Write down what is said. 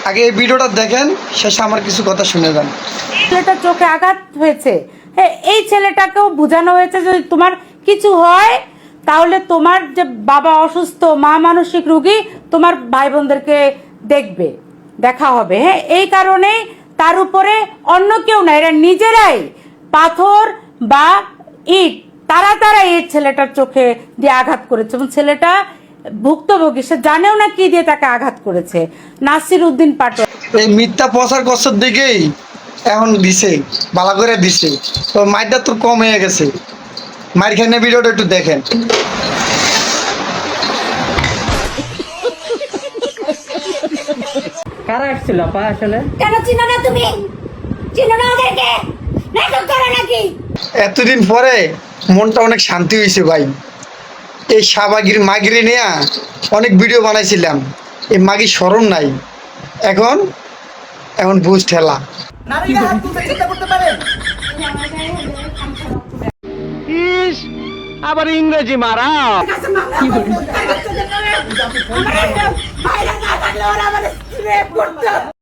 আগে এই ভিডিওটা দেখেন, শেষে আমার কিছু কথা শুনে যান। ছেলেটার চোখে আঘাত হয়েছে, হ্যাঁ, এই ছেলেটাকেও বোঝানো হয়েছে যদি তোমার কিছু হয় তাহলে তোমার যে বাবা অসুস্থ, মা মানসিক রোগী, তোমার ভাই বোনদেরকে দেখবে, দেখা হবে। হ্যাঁ, এই কারণেই তার উপরে অন্য কেউ না, এরা নিজেরাই পাথর বা ইট তারা এই ছেলেটার চোখে দিয়ে আঘাত করেছে এবং ছেলেটা ভুক্তভোগী, সে জানেও না কি দিয়ে তাকে আঘাত করেছে। নাসির উদ্দিন পাটোয়ারি এই মিথ্যা প্রচার কষ্টর দিকেই এখন দিছে, বালা করে দিছে। তো মাইরটা তোর কম হয়ে গেছে। মায়ের খানে ভিডিওটা একটু দেখেন। কারা আসছিল আপা আসলে? কেন চিনো না তুমি? চিনো না ওদেরকে? নাটক করো নাকি? এতদিন পরে মনটা অনেক শান্তি হয়েছে ভাই। এই শাহবাগির মাগিরে নিয়ে অনেক ভিডিও বানাইছিলাম, এই মাগির স্মরণ নাই। এখন এখন বুঝ ঠেলা। ইস, আবার ইংরেজি মারা। আমার বাইরে না থাকলে ওরা আমার স্ত্রী করতো।